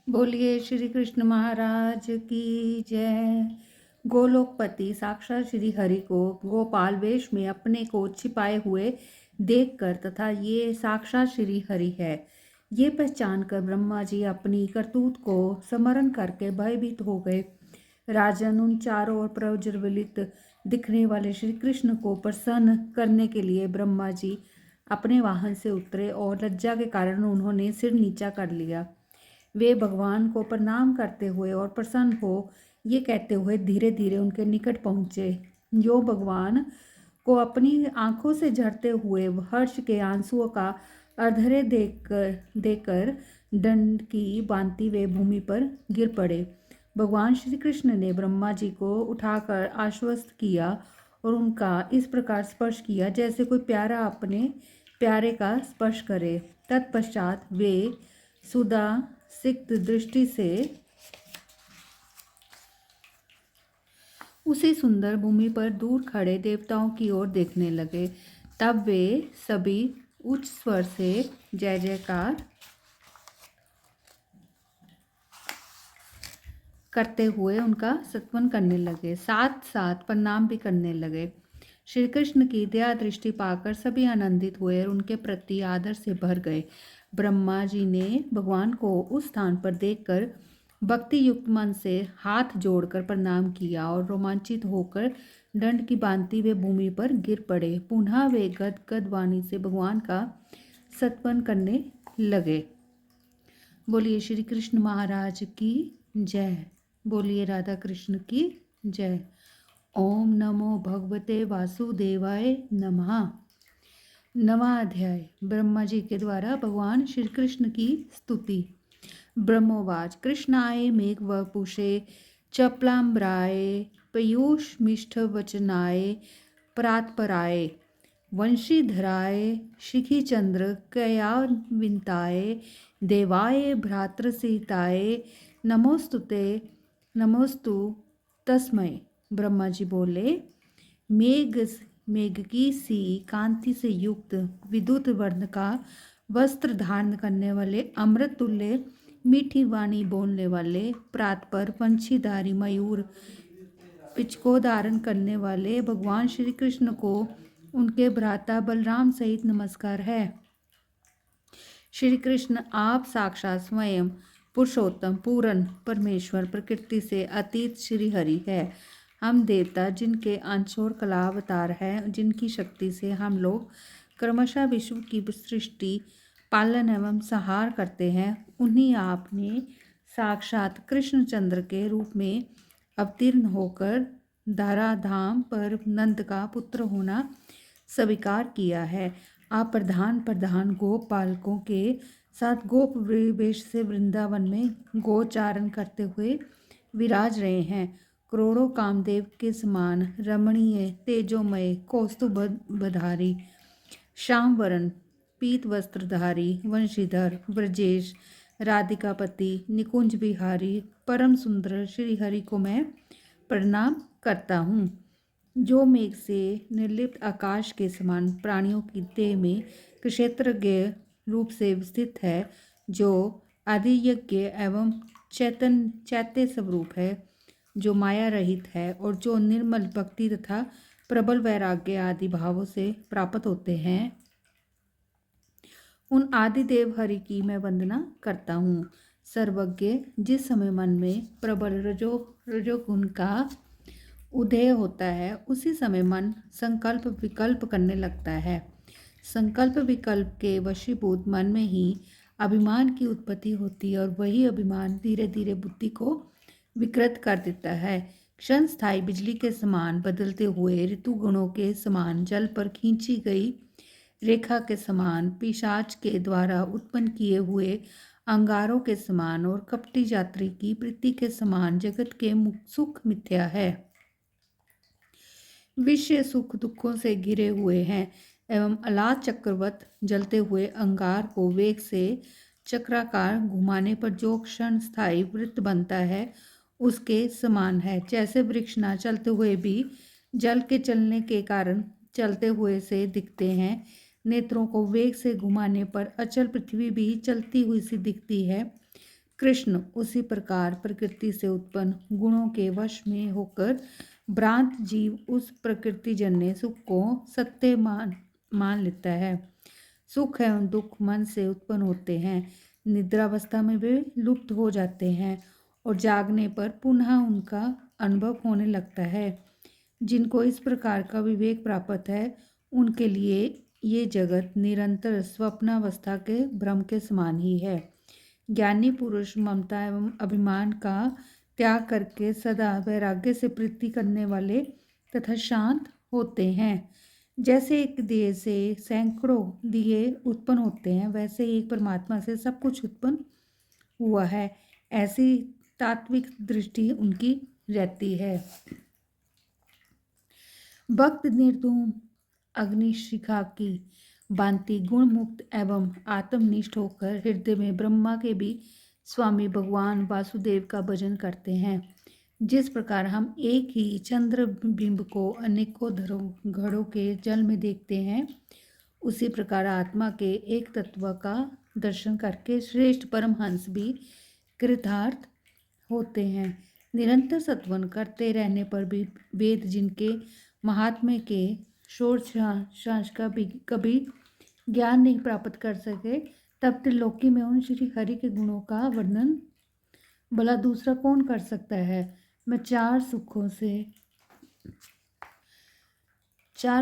बोलिए श्री कृष्ण महाराज की जय। गोलोकपति साक्षात श्री हरि को गोपाल वेश में अपने को छिपाए हुए देखकर तथा ये साक्षात श्री हरि है ये पहचान कर ब्रह्मा जी अपनी करतूत को स्मरण करके भयभीत हो गए। राजन, उन चारों ओर प्रज्वलित दिखने वाले श्री कृष्ण को प्रसन्न करने के लिए ब्रह्मा जी अपने वाहन से उतरे और लज्जा के कारण उन्होंने सिर नीचा कर लिया। वे भगवान को प्रणाम करते हुए और प्रसन्न हो ये कहते हुए धीरे धीरे उनके निकट पहुँचे। जो भगवान को अपनी आंखों से झरते हुए हर्ष के आंसुओं का अर्धरे देकर दंड की भांति वे भूमि पर गिर पड़े। भगवान श्री कृष्ण ने ब्रह्मा जी को उठाकर आश्वस्त किया और उनका इस प्रकार स्पर्श किया जैसे कोई प्यारा अपने प्यारे का स्पर्श करे। तत्पश्चात वे सुधा सिक्त दृष्टि से उसी सुंदर भूमि पर दूर खड़े देवताओं की ओर देखने लगे। तब वे सभी उच्च स्वर से जय जयकार करते हुए उनका स्तवन करने लगे, साथ साथ प्रणाम भी करने लगे। श्री कृष्ण की दया दृष्टि पाकर सभी आनंदित हुए और उनके प्रति आदर से भर गए। ब्रह्मा जी ने भगवान को उस स्थान पर देखकर भक्ति युक्त मन से हाथ जोड़कर प्रणाम किया और रोमांचित होकर दंड की भांति वे भूमि पर गिर पड़े। पुनः वे गदगद वाणी से भगवान का स्तवन करने लगे। बोलिए श्री कृष्ण महाराज की जय। बोलिए राधा कृष्ण की जय। ओम नमो भगवते वासुदेवाय नमः। नवा अध्याय। ब्रह्मा जी के द्वारा भगवान श्री कृष्ण की स्तुति। ब्रह्मोवाच कृष्णाय मेघ वपुषे चपलाम्बराय पयूष मिष्ठ वचनाय परात्पराय वंशीधराय शिखीचंद्र कयाविंताय देवाय भ्रातृसीताय नमोस्तुते नमोस्तु तस्मै। ब्रह्मा जी बोले, मेघ की सी कांति से युक्त विद्युत वर्ण का वस्त्र धारण करने वाले, अमृत तुल्य मीठी वाणी बोलने वाले, प्रात पर पंछीधारी मयूर पिचको धारण करने वाले भगवान श्री कृष्ण को उनके भ्राता बलराम सहित नमस्कार है। श्री कृष्ण आप साक्षात स्वयं पुरुषोत्तम पूर्ण परमेश्वर प्रकृति से अतीत श्री हरि है। हम देवता जिनके अंश और कला अवतार है, जिनकी शक्ति से हम लोग क्रमशः विश्व की सृष्टि पालन एवं संहार करते हैं, उन्हीं आपने साक्षात कृष्णचंद्र के रूप में अवतीर्ण होकर धराधाम पर नंद का पुत्र होना स्वीकार किया है। आप प्रधान गोप पालकों के साथ गोप वेश से वृंदावन में गोचारण करते हुए विराज रहे हैं। करोड़ों कामदेव के समान रमणीय तेजोमय कौस्तुभधारी श्यामवरण पीत वस्त्रधारी वंशीधर ब्रजेश राधिकापति निकुंज बिहारी परम सुंदर श्री हरि को मैं प्रणाम करता हूँ, जो मेघ से निर्लिप्त आकाश के समान प्राणियों की देह में क्षेत्रज्ञ रूप से स्थित है, जो आदियज्ञ एवं चैत्य स्वरूप है, जो माया रहित है और जो निर्मल भक्ति तथा प्रबल वैराग्य आदि भावों से प्राप्त होते हैं, उन आदिदेव हरि की मैं वंदना करता हूँ। सर्वज्ञ जिस समय मन में प्रबल रजोगुण का उदय होता है, उसी समय मन संकल्प विकल्प करने लगता है। संकल्प विकल्प के वशीभूत मन में ही अभिमान की उत्पत्ति होती है और वही अभिमान धीरे धीरे बुद्धि को विकृत कर देता है। क्षण स्थायी बिजली के समान बदलते हुए ऋतुगुणों के समान जल पर खींची गई रेखा के समान पिशाच के द्वारा उत्पन्न किए हुए अंगारों के समान और कपटी यात्री की प्रीति के समान जगत के सुख मिथ्या है, विषय सुख दुखों से घिरे हुए हैं एवं अलाद चक्रवत जलते हुए अंगार को वेग से चक्राकार घुमाने पर जो क्षण स्थायी वृत्त बनता है, उसके समान है। जैसे वृक्ष न चलते हुए भी जल के चलने के कारण चलते हुए से दिखते हैं, नेत्रों को वेग से घुमाने पर अचल पृथ्वी भी चलती हुई सी दिखती है, कृष्ण उसी प्रकार प्रकृति से उत्पन्न गुणों के वश में होकर भ्रांत जीव उस प्रकृति जन्य सुख को सत्य मान लेता है। सुख एवं दुख मन से उत्पन्न होते हैं। निद्रावस्था में वे लुप्त हो जाते हैं और जागने पर पुनः उनका अनुभव होने लगता है। जिनको इस प्रकार का विवेक प्राप्त है उनके लिए ये जगत निरंतर स्वप्नावस्था के भ्रम के समान ही है। ज्ञानी पुरुष ममता एवं अभिमान का त्याग करके सदा वैराग्य से प्रीति करने वाले तथा शांत होते हैं। जैसे एक दिए से सैकड़ों दिए उत्पन्न होते हैं, वैसे एक परमात्मा से सब कुछ उत्पन्न हुआ है, ऐसी तात्विक दृष्टि उनकी रहती है। भक्त निर्धूम अग्निशिखा की भांति गुण मुक्त एवं आत्मनिष्ठ होकर हृदय में ब्रह्मा के भी स्वामी भगवान वासुदेव का भजन करते हैं। जिस प्रकार हम एक ही चंद्र बिंब को अनेकों घड़ों के जल में देखते हैं, उसी प्रकार आत्मा के एक तत्व का दर्शन करके श्रेष्ठ परमहंस भी कृतार्थ होते हैं। निरंतर सत्वन करते रहने पर भी वेद जिनके महात्म्य के शोर का भी कभी ज्ञान नहीं प्राप्त कर सके, तब त्रिलोकी में उन श्री हरि के गुणों का वर्णन भला दूसरा कौन कर सकता है। मैं चार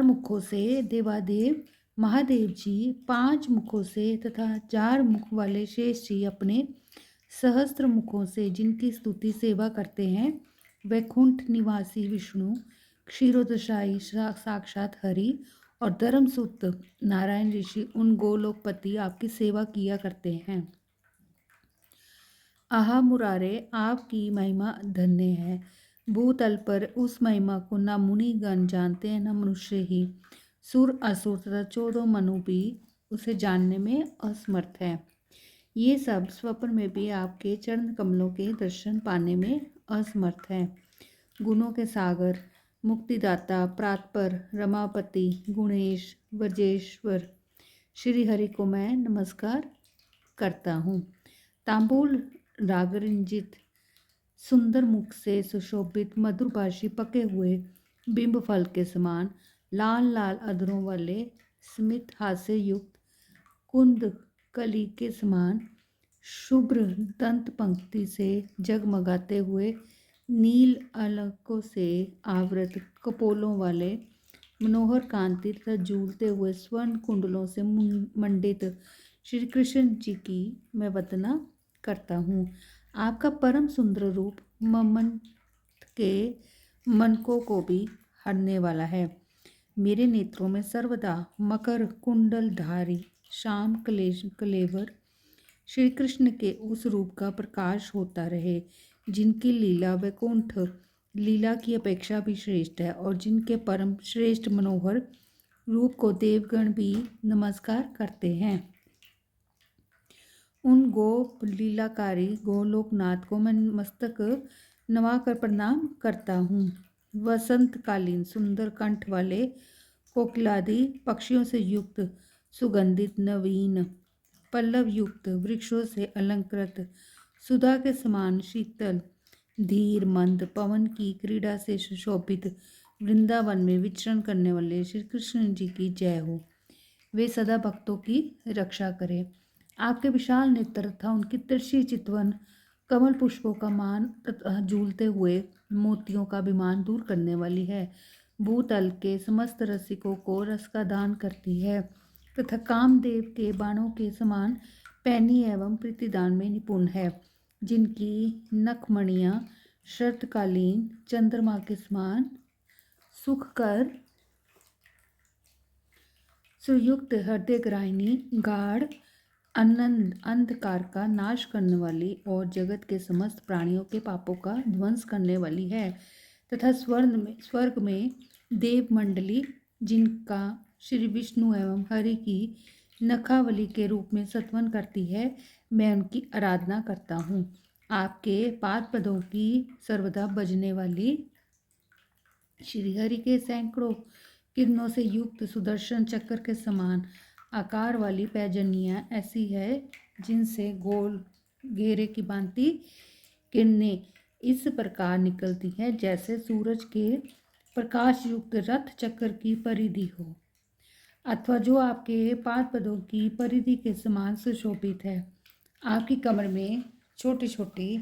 मुखों से देवादेव महादेव जी, 5 मुखों से तथा 4 मुख वाले शेष जी अपने सहस्त्र मुखों से जिनकी स्तुति सेवा करते हैं, वैकुंठ निवासी विष्णु, क्षीरोदशाई साक्षात हरि और धर्मसुत नारायण ऋषि उन गोलोकपति आपकी सेवा किया करते हैं। आहा मुरारे, आपकी महिमा धन्य है। भूतल पर उस महिमा को न मुनि गण जानते हैं, न मनुष्य ही। सुर असुर तथा 14 मनु भी उसे जानने में असमर्थ है। ये सब स्वप्न में भी आपके चरण कमलों के दर्शन पाने में असमर्थ है। गुणों के सागर, मुक्तिदाता, प्रातपर, रमापति, गुणेश, व्रजेश्वर श्री हरि को मैं नमस्कार करता हूँ। तांबूल रागरंजित सुंदर मुख से सुशोभित मधुरभाषी पके हुए बिंब फल के समान लाल लाल अधरों वाले स्मित हास्य युक्त कुंद कली के समान शुभ्र दंत पंक्ति से जगमगाते हुए नील अलकों से आवृत कपोलों वाले मनोहर कांति तथा झूलते हुए स्वर्ण कुंडलों से मंडित श्री कृष्ण जी की मैं वंदना करता हूँ। आपका परम सुंदर रूप ममंत के मनकों को भी हरने वाला है। मेरे नेत्रों में सर्वदा मकर कुंडलधारी श्याम कलेवर श्री कृष्ण के उस रूप का प्रकाश होता रहे, जिनकी लीला वैकुंठ लीला की अपेक्षा भी श्रेष्ठ है और जिनके परम श्रेष्ठ मनोहर रूप को देवगण भी नमस्कार करते हैं। उन गोप लीलाकारी गोलोकनाथ को मैं मस्तक नवाकर प्रणाम करता हूँ। वसंतकालीन सुंदर कंठ वाले कोकिलादि पक्षियों से युक्त सुगंधित नवीन पल्लव युक्त वृक्षों से अलंकृत सुधा के समान शीतल धीर मंद पवन की क्रीड़ा से सुशोभित वृंदावन में विचरण करने वाले श्री कृष्ण जी की जय हो। वे सदा भक्तों की रक्षा करें। आपके विशाल नेत्र तथा उनकी तिरछी चितवन कमल पुष्पों का मान तथा झूलते हुए मोतियों का अभिमान दूर करने वाली है। भूतल के समस्त रसिकों को रस का दान करती है तथा कामदेव के बाणों के समान पैनी एवं प्रीतिदान में निपुण है। जिनकी नखमणियाँ शरतकालीन चंद्रमा के समान सुखकर सुयुक्त हृदय ग्राहिणी गाढ़ अंधकार का नाश करने वाली और जगत के समस्त प्राणियों के पापों का ध्वंस करने वाली है तथा स्वर्ग में देव मंडली जिनका श्री विष्णु एवं हरि की नखावली के रूप में सत्वन करती है, मैं उनकी आराधना करता हूँ। आपके पाद पदों की सर्वदा बजने वाली श्री हरि के सैकड़ों किरणों से युक्त सुदर्शन चक्र के समान आकार वाली पैजनियाँ ऐसी है जिनसे गोल घेरे की भांति किरणें इस प्रकार निकलती हैं जैसे सूरज के प्रकाश युक्त रथ चक्र की परिधि हो, अथवा जो आपके पाद पदों की परिधि के समान सुशोभित है। आपकी कमर में छोटी छोटी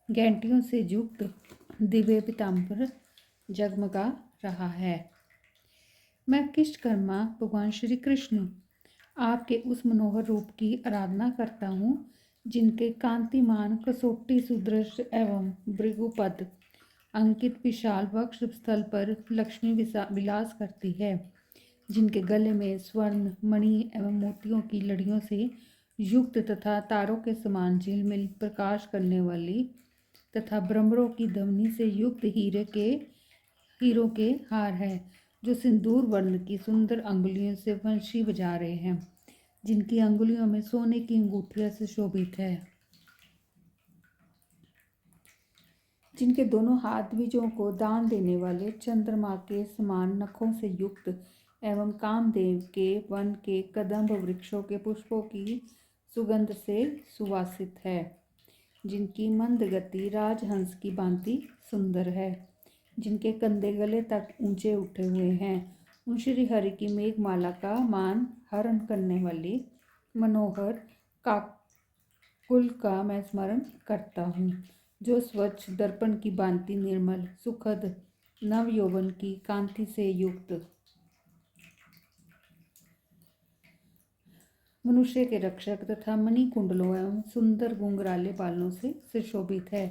घंटियों से युक्त दिव्य पीताम्बर जगमगा रहा है। मैं कृष्णकर्मा भगवान श्री कृष्ण आपके उस मनोहर रूप की आराधना करता हूँ जिनके कांतिमान कसोटी सुदृढ़ एवं भृगुपद अंकित विशाल वक्ष स्थल पर लक्ष्मी विलास करती है, जिनके गले में स्वर्ण मणि एवं मोतियों की लड़ियों से युक्त तथा तारों के समान झिलमिल प्रकाश करने वाली तथा भ्रमरों की धमनी से युक्त हीरों के हार है, जो सिंदूर वर्ण की सुंदर अंगुलियों से वंशी बजा रहे हैं, जिनकी अंगुलियों में सोने की अंगूठियां से शोभित है, जिनके दोनों हाथ बीजों को दान देने वाले चंद्रमा के समान नखों से युक्त एवं कामदेव के वन के कदम्ब वृक्षों के पुष्पों की सुगंध से सुवासित है, जिनकी मंद गति राजहंस की भांति सुंदर है, जिनके कंधे गले तक ऊंचे उठे हुए हैं। उन श्री हरि की मेघमाला का मान हरण करने वाली मनोहर काकुल का मैं स्मरण करता हूँ, जो स्वच्छ दर्पण की भांति निर्मल सुखद नव यौवन की कांति से युक्त मनुष्य के रक्षक तथा मणि कुंडलों एवं सुंदर घुंघराले बालों से सुशोभित है।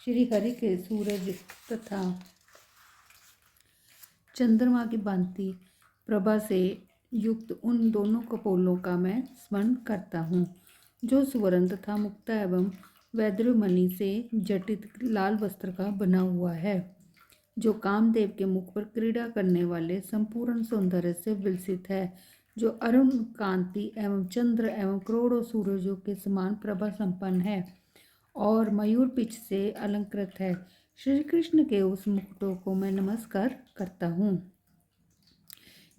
श्री हरि के सूरज तथा चंद्रमा की भांति प्रभा से युक्त उन दोनों कपोलों का मैं स्मरण करता हूँ, जो सुवर्ण तथा मुक्ता एवं वैद्युमणि से जटित लाल वस्त्र का बना हुआ है, जो कामदेव के मुख पर क्रीड़ा करने वाले संपूर्ण सौंदर्य से विलसित है, जो अरुण कांति एवं चंद्र एवं करोड़ों सूरजों के समान प्रभा संपन्न है और मयूर पिच से अलंकृत है। श्री कृष्ण के उस मुकुटों को मैं नमस्कार करता हूँ,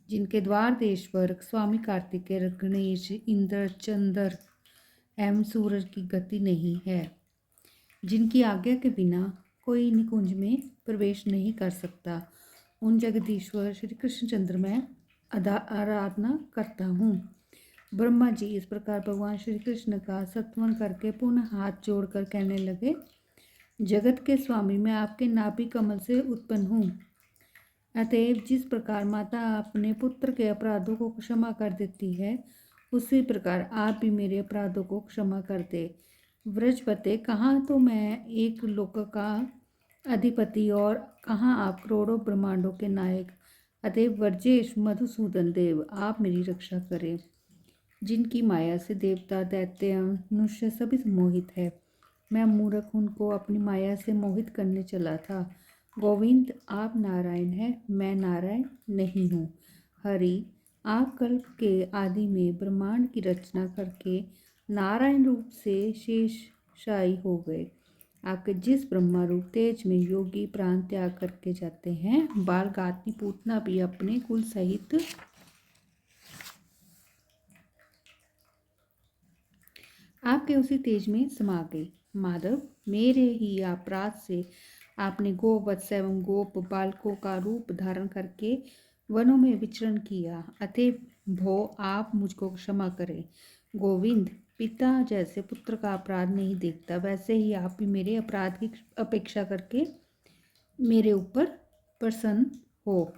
जिनके द्वार देश पर स्वामी कार्तिकेय गणेश इंद्र चंद्र एवं सूरज की गति नहीं है, जिनकी आज्ञा के बिना कोई निकुंज में प्रवेश नहीं कर सकता। उन जगदीश्वर श्री कृष्णचंद्र में आराधना करता हूँ। ब्रह्मा जी इस प्रकार भगवान श्री कृष्ण का सत्वन करके पुनः हाथ जोड़कर कहने लगे, जगत के स्वामी मैं आपके नाभि कमल से उत्पन्न हूँ, अतएव जिस प्रकार माता अपने पुत्र के अपराधों को क्षमा कर देती है, उसी प्रकार आप भी मेरे अपराधों को क्षमा कर दे। व्रजपते, कहाँ तो मैं एक लोक का अधिपति और कहाँ आप करोड़ों ब्रह्मांडों के नायक, अतएव व्रजेश मधुसूदन देव आप मेरी रक्षा करें, जिनकी माया से देवता दैत्य मनुष्य सभी मोहित है। मैं मूर्ख उनको अपनी माया से मोहित करने चला था। गोविंद, आप नारायण हैं, मैं नारायण नहीं हूँ। हरि, आप कल्प के आदि में ब्रह्मांड की रचना करके नारायण रूप से शेषशायी हो गए। आपके जिस ब्रह्मा रूप तेज में योगी प्राण त्याग करके जाते हैं, बाल गाती पूतना भी अपने कुल सहित आपके उसी तेज में समा गई। माधव, मेरे ही अपराध से आपने गोवत्स एवं गोप बालकों का रूप धारण करके वनों में विचरण किया, अतएव भो आप मुझको क्षमा करें। गोविंद, पिता जैसे पुत्र का अपराध नहीं देखता, वैसे ही आप भी मेरे अपराध की अपेक्षा करके मेरे ऊपर प्रसन्न हो।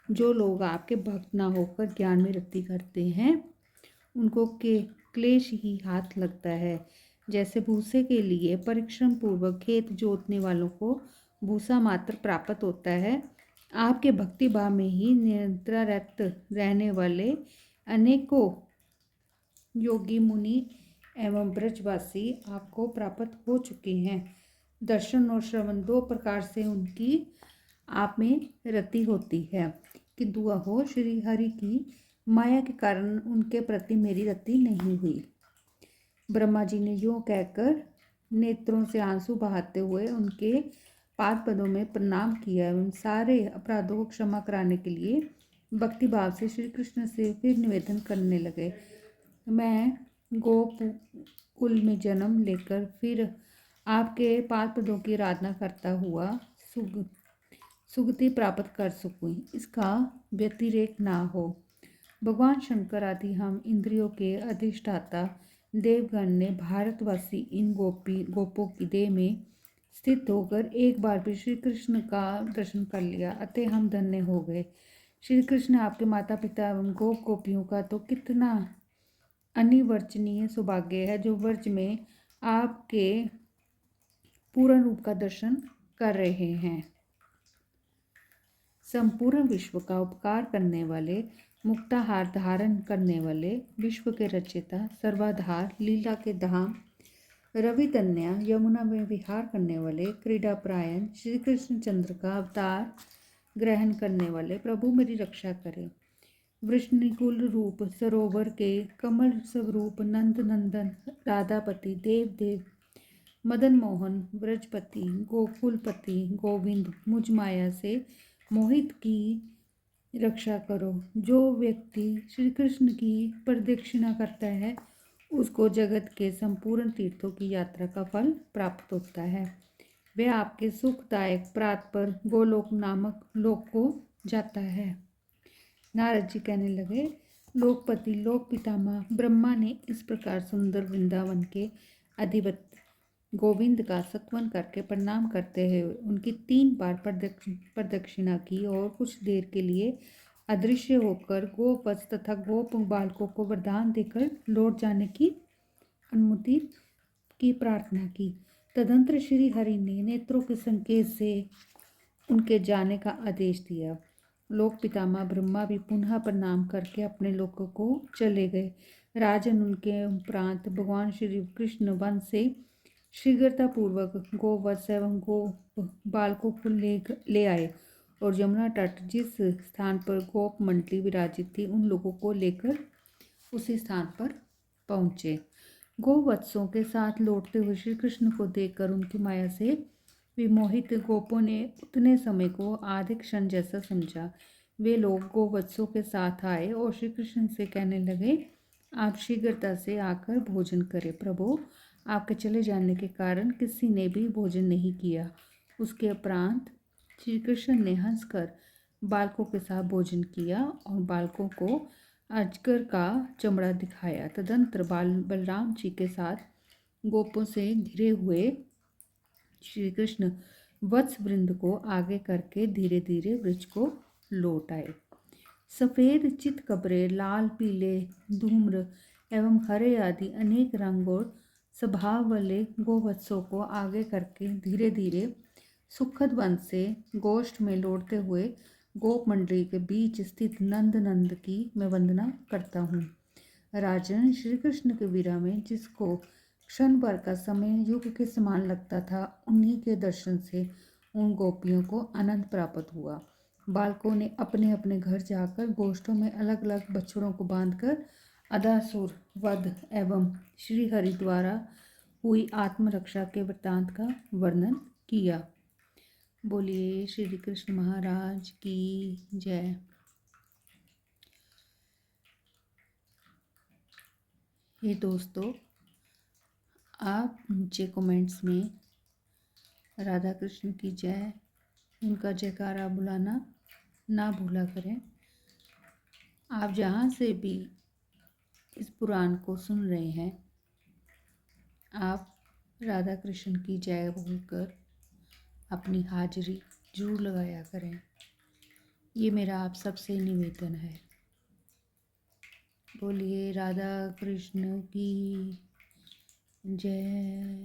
जो लोग आपके भक्त ना होकर ज्ञान में रति करते हैं, उनको के क्लेश ही हाथ लगता है। जैसे भूसे के लिए परिश्रम पूर्वक खेत जोतने वालों को भूसा मात्र प्राप्त होता है, आपके भक्ति भाव में ही निरंतरत रहने वाले अनेकों योगी मुनि एवं ब्रजवासी आपको प्राप्त हो चुके हैं। दर्शन और श्रवण दो प्रकार से उनकी आप में रति होती है, किंतु अहो श्री हरि की माया के कारण उनके प्रति मेरी रति नहीं हुई। ब्रह्मा जी ने यूँ कहकर नेत्रों से आंसू बहाते हुए उनके पाद पदों में प्रणाम किया एवं सारे अपराधों को क्षमा कराने के लिए भक्ति भाव से श्री कृष्ण से फिर निवेदन करने लगे। मैं कुल में जन्म लेकर फिर आपके पाद पदों की आराधना करता हुआ सुगति प्राप्त कर सकूँ, इसका व्यतिरेक ना हो। भगवान शंकर आदि हम इंद्रियों के अधिष्ठाता देवगण ने भारतवासी इन गोपों की देह में स्थित होकर एक बार भी श्री कृष्ण का दर्शन कर लिया, अतः हम धन्य हो गए। श्री कृष्ण आपके माता पिता एवं गोपियों का तो कितना अनिवर्चनीय सौभाग्य है जो व्रज में आपके पूर्ण रूप का दर्शन कर रहे हैं। संपूर्ण विश्व का उपकार करने वाले, मुक्ताहार धारण करने वाले, विश्व के रचयिता, सर्वाधार, लीला के धाम, रवि तन्या, यमुना में विहार करने वाले, क्रीड़ा प्रायण, श्री कृष्ण चंद्र का अवतार ग्रहण करने वाले प्रभु मेरी रक्षा करें। वृष्णिकुल रूप सरोवर के कमल स्वरूप नंद नंदन, राधापति, देव देव, मदन मोहन, ब्रजपति, गोकुलपति, गोविंद, मुझ माया से मोहित की रक्षा करो। जो व्यक्ति श्री कृष्ण की प्रदक्षिणा करता है उसको जगत के संपूर्ण तीर्थों की यात्रा का फल प्राप्त होता है। वह आपके सुखदायक प्रात पर गोलोक नामक लोक को जाता है। नारद जी कहने लगे, लोकपति लोक पितामह ब्रह्मा ने इस प्रकार सुंदर वृंदावन के अधिपति गोविंद का सत्वन करके प्रणाम करते हुए उनकी 3 बार प्रदक्षिणा की और कुछ देर के लिए अदृश्य होकर गोवत्स तथा गोप बालकों को वरदान देकर लौट जाने की अनुमति की प्रार्थना की। तदंतर श्री हरि ने नेत्रों के संकेत से उनके जाने का आदेश दिया। लोक पितामह ब्रह्मा भी पुनः प्रणाम करके अपने लोकों को चले गए। राजन उनके उपरांत भगवान श्री कृष्ण वन से शीघ्रतापूर्वक गोवत्स एवं गो बालकों को ले आए और यमुना तट जिस स्थान पर गोप मंडली विराजित थी उन लोगों को लेकर उसी स्थान पर पहुँचे। गोवत्सों के साथ लौटते हुए श्री कृष्ण को देखकर उनकी माया से विमोहित गोपों ने उतने समय को आधे क्षण जैसा समझा। वे लोग गोवत्सों के साथ आए और श्री कृष्ण से कहने लगे, आप शीघ्रता से आकर भोजन करें। प्रभु, आपके चले जाने के कारण किसी ने भी भोजन नहीं किया। उसके उपरांत श्री कृष्ण ने हंसकर बालकों के साथ भोजन किया और बालकों को अजगर का चमड़ा दिखाया। तदंतर बलराम जी के साथ गोपों से घिरे हुए श्री कृष्ण वत्स वृंद को आगे करके धीरे धीरे वृक्ष को लौट आए। सफ़ेद चित कब्रे, लाल, पीले, धूम्र एवं हरे आदि अनेक रंग और स्वभाव वाले गोवत्सों को आगे करके धीरे धीरे सुखद वन से गोष्ठ में लौटते हुए गोप मंडली के बीच स्थित नंद नंद की मैं वंदना करता हूँ। राजन, श्री कृष्ण के वीरा में जिसको क्षण भर का समय युग के समान लगता था, उन्हीं के दर्शन से उन गोपियों को आनंद प्राप्त हुआ। बालकों ने अपने अपने घर जाकर गोष्ठों में अलग अलग बछड़ों को बांधकर अदासुर वध एवं श्री हरि द्वारा हुई आत्मरक्षा के वृत्तांत का वर्णन किया। बोलिए श्री कृष्ण महाराज की जय। ये दोस्तों, आप नीचे कमेंट्स में राधा कृष्ण की जय, उनका जयकारा बुलाना ना भूला करें। आप जहाँ से भी इस पुराण को सुन रहे हैं, आप राधा कृष्ण की जय बोलकर अपनी हाजिरी जरूर लगाया करें। ये मेरा आप सबसे निवेदन है। बोलिए राधा कृष्ण की जय।